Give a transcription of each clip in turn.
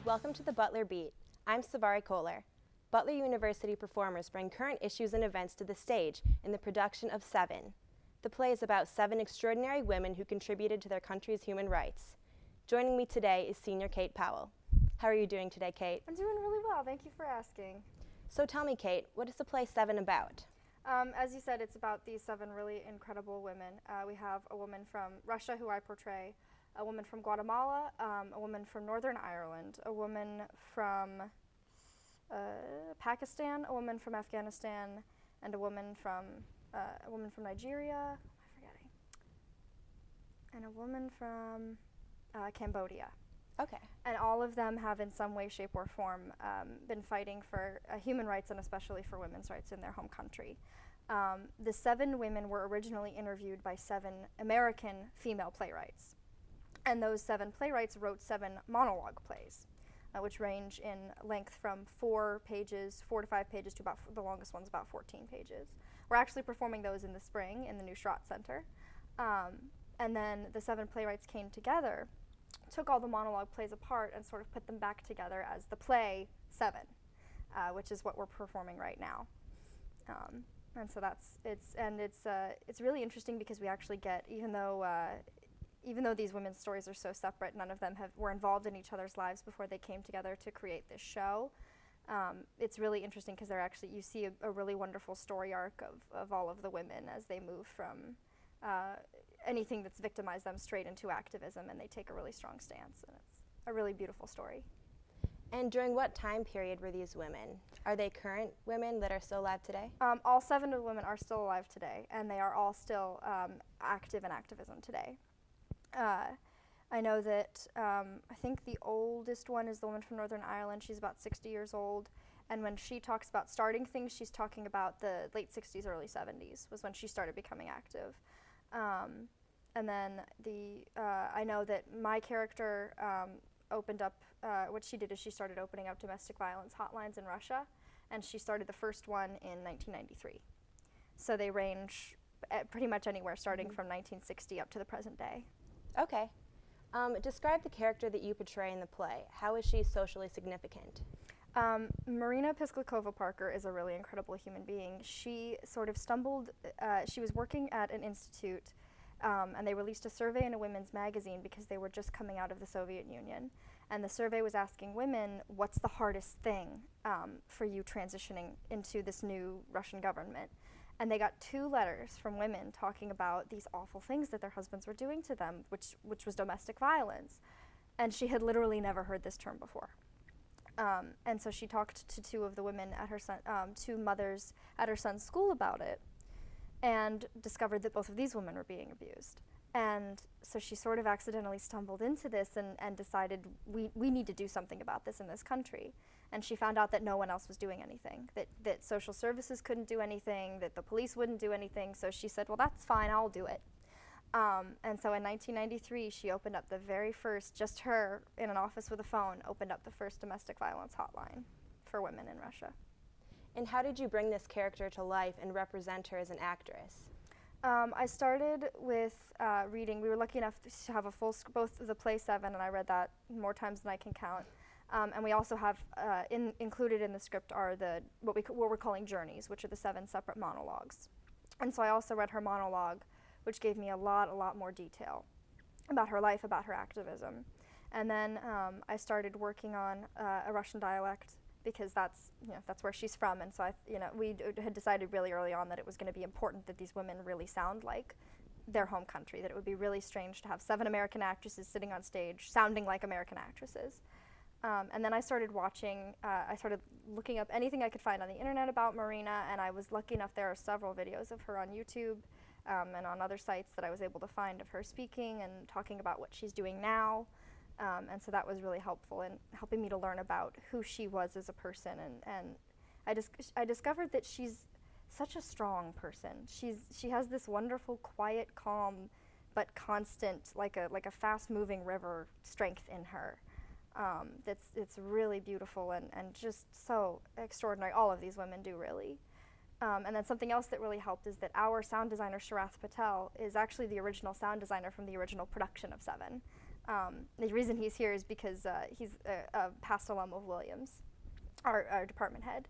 Welcome to the Butler Beat. I'm Savari Kohler. Butler University performers bring current issues and events to the stage in the production of Seven. The play is about 7 extraordinary women who contributed to their country's human rights. Joining me today is senior Kate Powell. How are you doing today, Kate? I'm doing really well, thank you for asking. So tell me, Kate, what is the play Seven about? As you said, it's about these 7 really incredible women. We have a woman from Russia who I portray, a woman from Guatemala, a woman from Northern Ireland, a woman from Pakistan, a woman from Afghanistan, and a woman from Nigeria. What am I forgetting? And a woman from Cambodia. Okay. And all of them have in some way, shape, or form been fighting for human rights and especially for women's rights in their home country. The 7 women were originally interviewed by 7 American female playwrights. And those 7 playwrights wrote 7 monologue plays, which range in length from 4 to 5 pages to about, the longest one's about 14 pages. We're actually performing those in the spring in the new Schrott Center. And then the 7 playwrights came together, took all the monologue plays apart and sort of put them back together as the play Seven, which is what we're performing right now. And so it's really interesting because we actually get, even though these women's stories are so separate, none of them were involved in each other's lives before they came together to create this show. It's really interesting because you see a really wonderful story arc of all of the women as they move from anything that's victimized them straight into activism, and they take a really strong stance, and it's a really beautiful story. And during what time period were these women? Are they current women that are still alive today? All 7 of the women are still alive today, and they are all still active in activism today. I know that I think the oldest one is the woman from Northern Ireland. She's about 60 years old, and when she talks about starting things, she's talking about the late 60s, early 70s was when she started becoming active. And then I know that my character opened up, what she did is she started opening up domestic violence hotlines in Russia, and she started the first one in 1993. So they range pretty much anywhere starting from 1960 up to the present day. Okay. Describe the character that you portray in the play. How is she socially significant? Marina Pisklikova Parker is a really incredible human being. She sort of stumbled, she was working at an institute, and they released a survey in a women's magazine because they were just coming out of the Soviet Union. And the survey was asking women, what's the hardest thing for you transitioning into this new Russian government? And they got 2 letters from women talking about these awful things that their husbands were doing to them, which was domestic violence. And she had literally never heard this term before. And so she talked to 2 of the women at her 2 mothers at her son's school about it, and discovered that both of these women were being abused. And so she sort of accidentally stumbled into this and decided we need to do something about this in this country. And she found out that no one else was doing anything, that social services couldn't do anything, that the police wouldn't do anything. So she said, well, that's fine, I'll do it. And so in 1993, she opened up the very first, just her in an office with a phone, opened up the first domestic violence hotline for women in Russia. And how did you bring this character to life and represent her as an actress? I started with reading. We were lucky enough to have both the play Seven, and I read that more times than I can count. And we also have included in the script are what we're calling journeys, which are the 7 separate monologues. And so I also read her monologue, which gave me a lot more detail about her life, about her activism. And then I started working on a Russian dialect because that's where she's from, and so we had decided really early on that it was going to be important that these women really sound like their home country, that it would be really strange to have 7 American actresses sitting on stage sounding like American actresses. And then I started looking up anything I could find on the internet about Marina, and I was lucky enough there are several videos of her on YouTube and on other sites that I was able to find of her speaking and talking about what she's doing now. And so that was really helpful in helping me to learn about who she was as a person. And I discovered that she's such a strong person. She has this wonderful, quiet, calm, but constant, like a fast-moving river, strength in her. It's really beautiful and just so extraordinary. All of these women do, really. And then something else that really helped is that our sound designer, Sharath Patel, is actually the original sound designer from the original production of Seven. The reason he's here is because he's a past alum of Williams, our department head,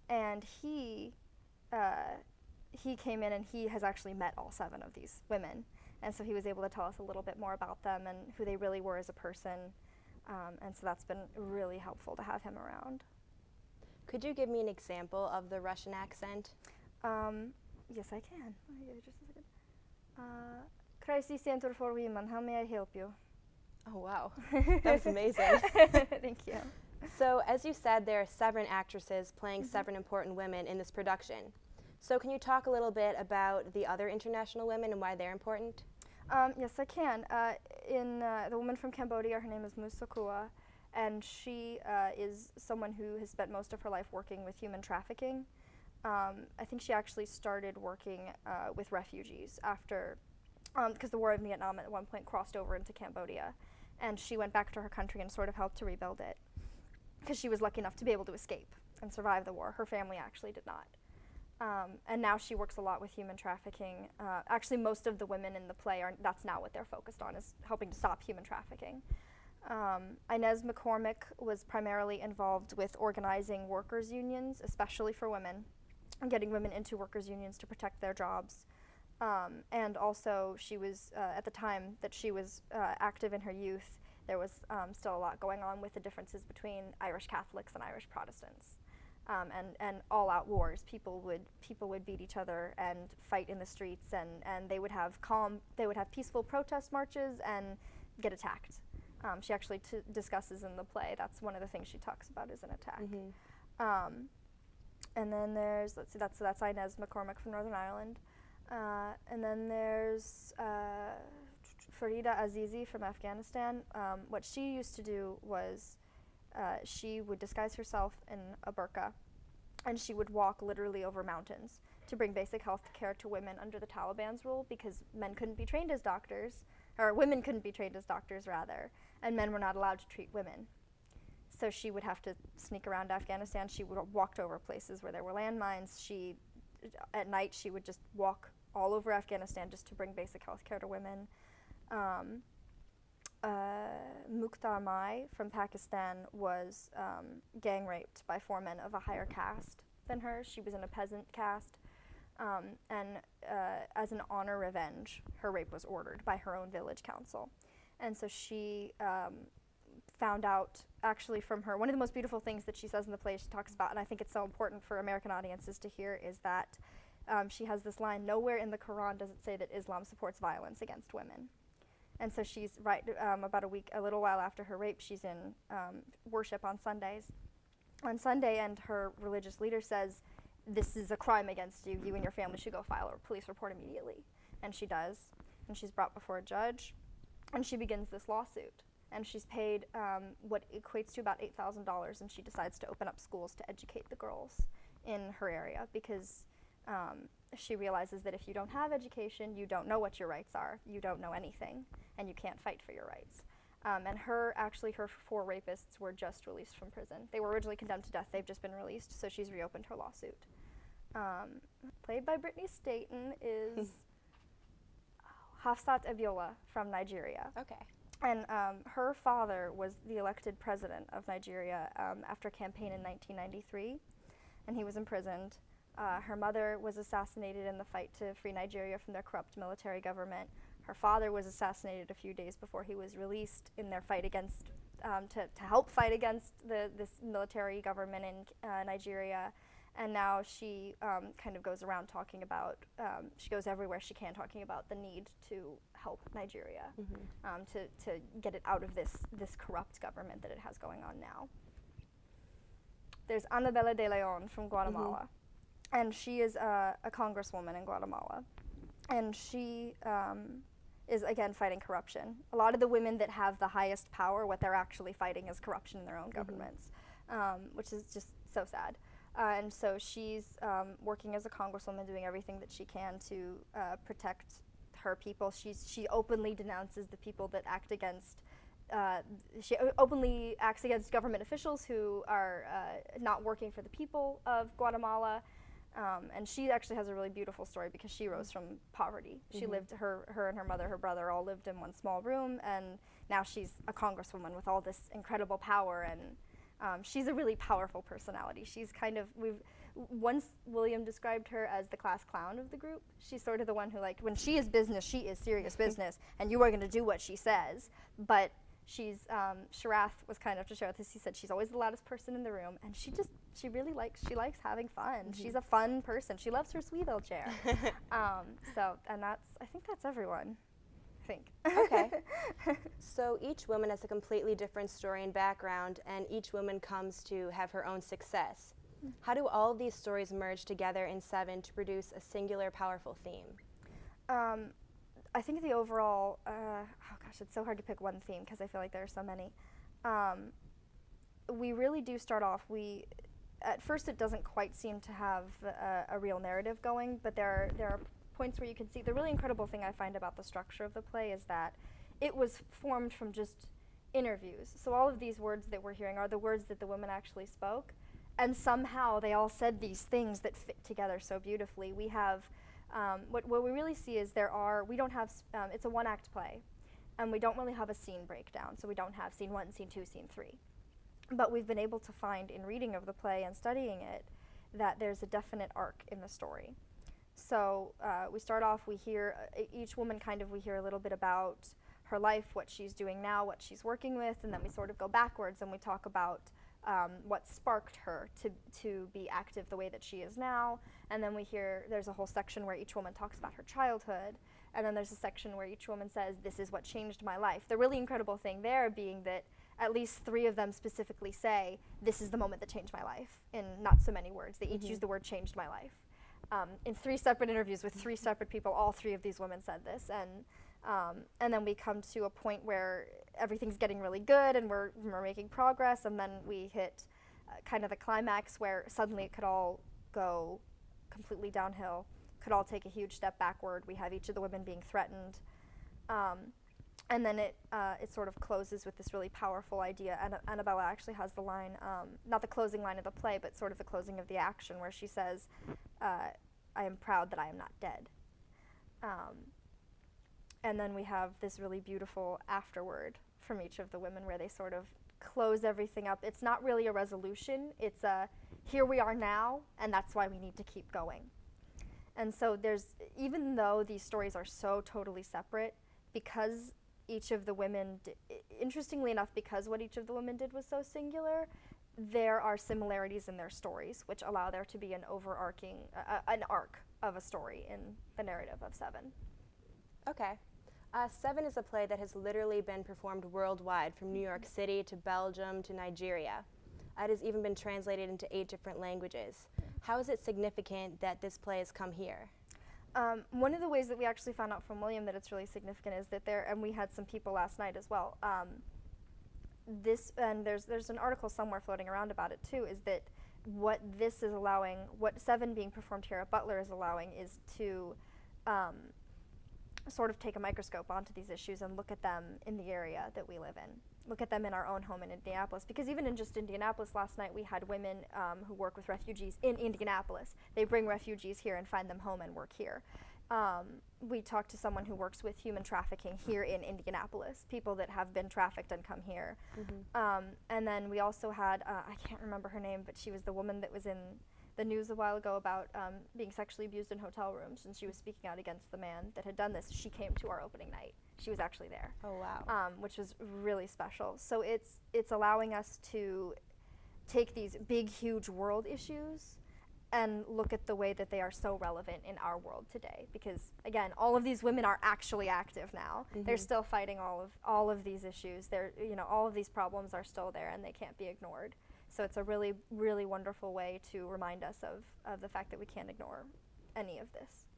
and he came in and he has actually met all 7 of these women, and so he was able to tell us a little bit more about them and who they really were as a person, and so that's been really helpful to have him around. Could you give me an example of the Russian accent? Yes, I can. Just a second. Crisis Center for Women, how may I help you? Oh, wow. That was amazing. Thank you. So, as you said, there are 7 actresses playing 7 important women in this production. So, can you talk a little bit about the other international women and why they're important? Yes, I can. The woman from Cambodia, her name is Musakua, and she is someone who has spent most of her life working with human trafficking. I think she actually started working with refugees after, because the war in Vietnam at one point crossed over into Cambodia, and she went back to her country and sort of helped to rebuild it, because she was lucky enough to be able to escape and survive the war. Her family actually did not. And now she works a lot with human trafficking. Actually, most of the women in the play, that's now what they're focused on, is helping to stop human trafficking. Inez McCormick was primarily involved with organizing workers' unions, especially for women, and getting women into workers' unions to protect their jobs. And also, she was, at the time that she was active in her youth, there was still a lot going on with the differences between Irish Catholics and Irish Protestants. And all-out wars. People would beat each other and fight in the streets, and they would have peaceful protest marches and get attacked. She actually discusses in the play, that's one of the things she talks about, is an attack. Mm-hmm. And then there's, let's see, that's Inez McCormick from Northern Ireland. And then there's Farida Azizi from Afghanistan. What she used to do was she would disguise herself in a burqa, and she would walk literally over mountains to bring basic health care to women under the Taliban's rule, because men couldn't be trained as doctors, or women couldn't be trained as doctors rather, and men were not allowed to treat women. So she would have to sneak around Afghanistan. She would have walked over places where there were landmines. At night, she would just walk all over Afghanistan just to bring basic health care to women. Mukhtar Mai from Pakistan was gang raped by 4 men of a higher caste than her. She was in a peasant caste, and as an honor revenge, her rape was ordered by her own village council. And so she found out, actually from her, one of the most beautiful things that she says in the play, she talks about, and I think it's so important for American audiences to hear, is that she has this line, nowhere in the Quran does it say that Islam supports violence against women. And so she's about a little while after her rape, she's in worship on Sundays. On Sunday, and her religious leader says, this is a crime against you. You and your family should go file a police report immediately. And she does. And she's brought before a judge. And she begins this lawsuit. And she's paid what equates to about $8,000. And she decides to open up schools to educate the girls in her area, because she realizes that if you don't have education, you don't know what your rights are, you don't know anything, and you can't fight for your rights. And her 4 rapists were just released from prison. They were originally condemned to death, they've just been released, so she's reopened her lawsuit. Played by Brittany Staten is Hafsat Abiola from Nigeria. Okay. And her father was the elected president of Nigeria after a campaign in 1993, and he was imprisoned. Her mother was assassinated in the fight to free Nigeria from their corrupt military government. Her father was assassinated a few days before he was released in their fight against, to help fight against this military government in Nigeria. And now she kind of goes around talking about, she goes everywhere she can talking about the need to help Nigeria, to get it out of this corrupt government that it has going on now. There's Annabella de Leon from Guatemala. And she is a congresswoman in Guatemala. And she is, again, fighting corruption. A lot of the women that have the highest power, what they're actually fighting is corruption in their own governments, which is just so sad. And so she's working as a congresswoman, doing everything that she can to protect her people. She openly denounces the people that act against, she openly acts against government officials who are not working for the people of Guatemala. And she actually has a really beautiful story because she rose from poverty. She lived, her and her mother, her brother all lived in one small room, and now she's a congresswoman with all this incredible power, and she's a really powerful personality. She's kind of, once William described her as the class clown of the group. She's sort of the one who, like, when she is business, she is serious business, and you are going to do what she says. But she's, Sharath was kind enough to share with us, he said she's always the loudest person in the room, and she really likes having fun. She's a fun person. She loves her sweet wheelchair. And I think that's everyone. Okay. So each woman has a completely different story and background, and each woman comes to have her own success. How do all of these stories merge together in Seven to produce a singular, powerful theme? I think the overall, oh gosh, it's so hard to pick one theme because I feel like there are so many. We really do start off, at first it doesn't quite seem to have a real narrative going, but there are points where you can see, the really incredible thing I find about the structure of the play is that it was formed from just interviews. So all of these words that we're hearing are the words that the women actually spoke, and somehow they all said these things that fit together so beautifully. We have, what we really see is we don't have, it's a one-act play, and we don't really have a scene breakdown, so we don't have scene 1, scene 2, scene 3. But we've been able to find in reading of the play and studying it that there's a definite arc in the story. So we start off, we hear, each woman we hear a little bit about her life, what she's doing now, what she's working with, and then we sort of go backwards and we talk about what sparked her to be active the way that she is now. And then we hear, there's a whole section where each woman talks about her childhood, and then there's a section where each woman says, this is what changed my life. The really incredible thing there being that at least 3 of them specifically say, this is the moment that changed my life, in not so many words. They each use the word changed my life. In 3 separate interviews with 3 separate people, all 3 of these women said this, and then we come to a point where everything's getting really good and we're making progress, and then we hit kind of the climax where suddenly it could all go completely downhill, could all take a huge step backward. We have each of the women being threatened, and then it sort of closes with this really powerful idea. Annabella actually has the line, not the closing line of the play, but sort of the closing of the action, where she says, I am proud that I am not dead. And then we have this really beautiful afterword from each of the women where they sort of close everything up. It's not really a resolution, it's a here we are now, and that's why we need to keep going. And so even though these stories are so totally separate, because each of the women, interestingly enough, because what each of the women did was so singular, there are similarities in their stories, which allow there to be an overarching, an arc of a story in the narrative of Seven. Okay. Seven is a play that has literally been performed worldwide, from New York City to Belgium to Nigeria. It has even been translated into 8 different languages. How is it significant that this play has come here? One of the ways that we actually found out from William that it's really significant is that and we had some people last night as well, and there's an article somewhere floating around about it too, is that what this is allowing, what Seven being performed here at Butler is allowing, is to sort of take a microscope onto these issues and look at them in the area that we live in. Look at them in our own home in Indianapolis, because even in just Indianapolis last night we had women who work with refugees in Indianapolis. They bring refugees here and find them home and work here. We talked to someone who works with human trafficking here in Indianapolis, people that have been trafficked and come here. And then we also had, I can't remember her name, but she was the woman that was in the news a while ago about being sexually abused in hotel rooms, and she was speaking out against the man that had done this. She came to our opening night. She was actually there. Oh, wow. Which was really special. So it's allowing us to take these big, huge world issues and look at the way that they are so relevant in our world today. Because again, all of these women are actually active now. They're still fighting all of these issues. All of these problems are still there, and they can't be ignored. So it's a really, really wonderful way to remind us of the fact that we can't ignore any of this.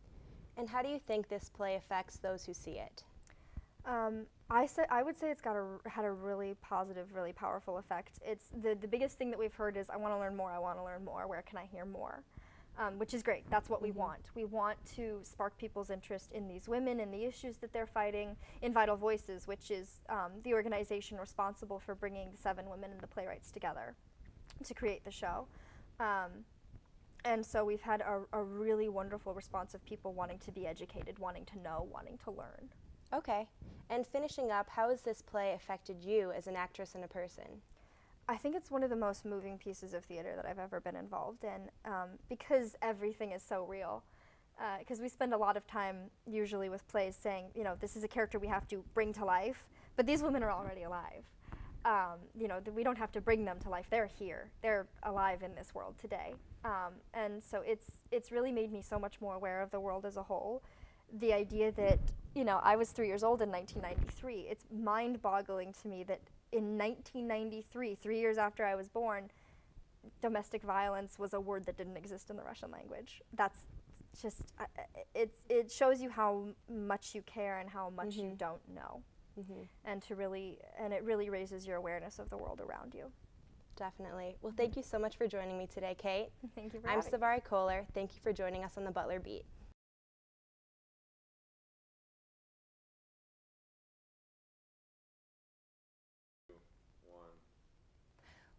And how do you think this play affects those who see it? I would say it's had a really positive, really powerful effect. It's the biggest thing that we've heard is, I want to learn more, I want to learn more, where can I hear more? Which is great. That's what we want. We want to spark people's interest in these women and the issues that they're fighting in Vital Voices, which is the organization responsible for bringing the 7 women and the playwrights together to create the show. And so we've had a really wonderful response of people wanting to be educated, wanting to know, wanting to learn. Okay. And finishing up, how has this play affected you as an actress and a person? I think it's one of the most moving pieces of theater that I've ever been involved in, because everything is so real. Because we spend a lot of time usually with plays saying, you know, this is a character we have to bring to life, but these women are already alive. You know, we don't have to bring them to life. They're here. They're alive in this world today. And so it's really made me so much more aware of the world as a whole. The idea that, you know, I was 3 years old in 1993. It's mind-boggling to me that in 1993, 3 years after I was born, domestic violence was a word that didn't exist in the Russian language. That's just, it shows you how much you care and how much you don't know. And it really raises your awareness of the world around you. Definitely. Well, thank you so much for joining me today, Kate. Thank you for I'm having me. Savari Kohler. Thank you for joining us on the Butler Beat.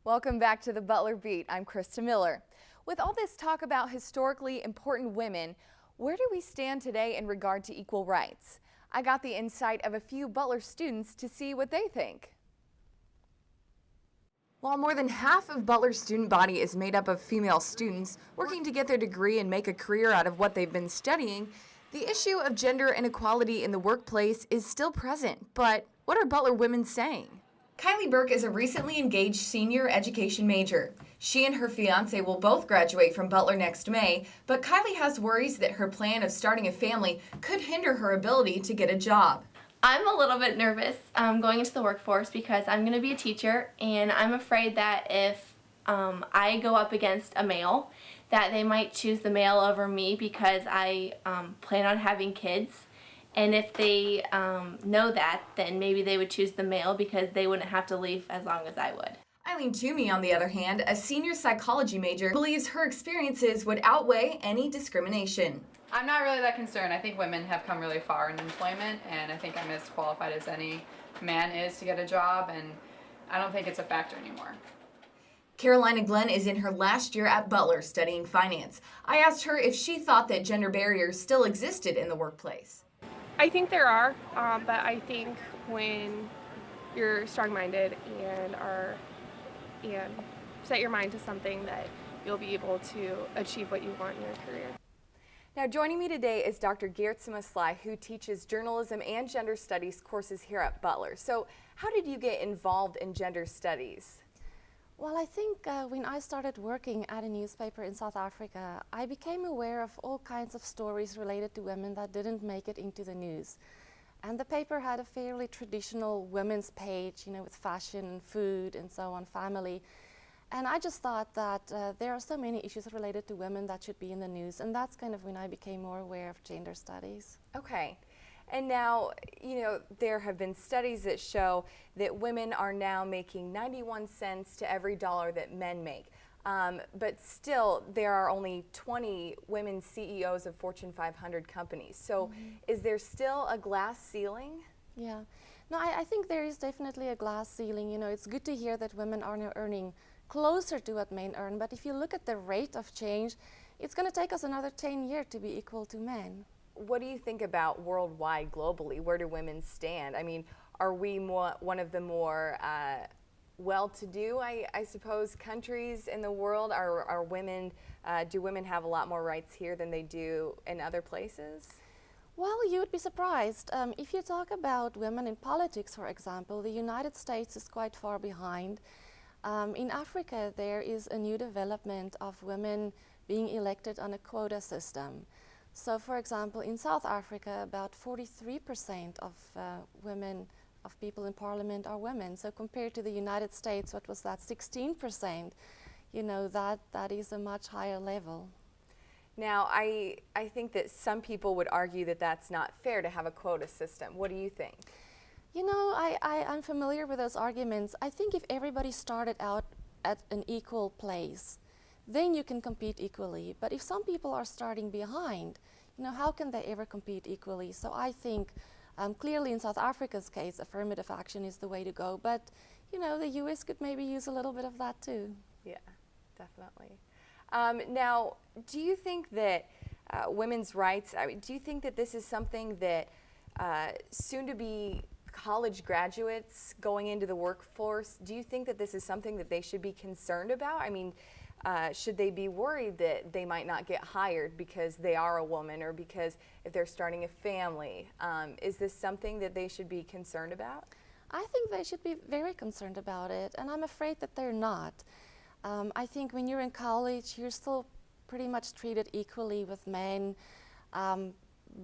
Welcome back to the Butler Beat. I'm Krista Miller. With all this talk about historically important women, where do we stand today in regard to equal rights? I got the insight of a few Butler students to see what they think. While more than half of Butler's student body is made up of female students working to get their degree and make a career out of what they've been studying, the issue of gender inequality in the workplace is still present. But what are Butler women saying? Kylie Burke is a recently engaged senior education major. She and her fiance will both graduate from Butler next May, but Kylie has worries that her plan of starting a family could hinder her ability to get a job. I'm a little bit nervous going into the workforce because I'm going to be a teacher, and I'm afraid that if I go up against a male, that they might choose the male over me because I plan on having kids. And if they know that, then maybe they would choose the male because they wouldn't have to leave as long as I would. Eileen Toomey, on the other hand, a senior psychology major, believes her experiences would outweigh any discrimination. I'm not really that concerned. I think women have come really far in employment, and I think I'm as qualified as any man is to get a job, and I don't think it's a factor anymore. Carolina Glenn is in her last year at Butler studying finance. I asked her if she thought that gender barriers still existed in the workplace. I think there are, but I think when you're strong-minded and set your mind to something, that you'll be able to achieve what you want in your career. Now joining me today is Dr. Geertsma Sly, who teaches journalism and gender studies courses here at Butler. So how did you get involved in gender studies? Well, I think when I started working at a newspaper in South Africa, I became aware of all kinds of stories related to women that didn't make it into the news. And the paper had a fairly traditional women's page, you know, with fashion and food and so on, family. And I just thought that there are so many issues related to women that should be in the news. And that's kind of when I became more aware of gender studies. Okay. And now, you know, there have been studies that show that women are now making 91 cents to every dollar that men make. But still, there are only 20 women CEOs of Fortune 500 companies. So is there still a glass ceiling? Yeah. No, I think there is definitely a glass ceiling. You know, it's good to hear that women are now earning closer to what men earn. But if you look at the rate of change, it's going to take us another 10 years to be equal to men. What do you think about worldwide, globally? Where do women stand? I mean, are we one of the more well-to-do, I suppose, countries in the world? Are women, do women have a lot more rights here than they do in other places? Well, you would be surprised. If you talk about women in politics, for example, the United States is quite far behind. In Africa, there is a new development of women being elected on a quota system. So, for example, in South Africa, about 43% of of people in parliament are women. So compared to the United States, what was that, 16%, you know, that is a much higher level. Now, I think that some people would argue that that's not fair to have a quota system. What do you think? You know, I'm familiar with those arguments. I think if everybody started out at an equal place, then you can compete equally. But if some people are starting behind, you know, how can they ever compete equally? So I think clearly in South Africa's case, affirmative action is the way to go. But, you know, the US could maybe use a little bit of that too. Yeah, definitely. Now, do you think that women's rights, do you think that this is something that soon-to-be college graduates going into the workforce, do you think that this is something that they should be concerned about? I mean, should they be worried that they might not get hired because they are a woman or because if they're starting a family? Is this something that they should be concerned about? I think they should be very concerned about it, and I'm afraid that they're not. I think when you're in college, you're still pretty much treated equally with men.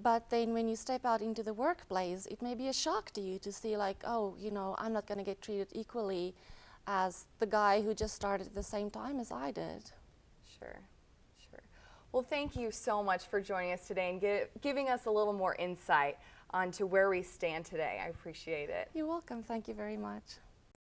But then when you step out into the workplace, it may be a shock to you to see like, oh, you know, I'm not going to get treated equally as the guy who just started at the same time as I did. Sure, sure. Well, thank you so much for joining us today and giving us a little more insight onto where we stand today. I appreciate it. You're welcome. Thank you very much.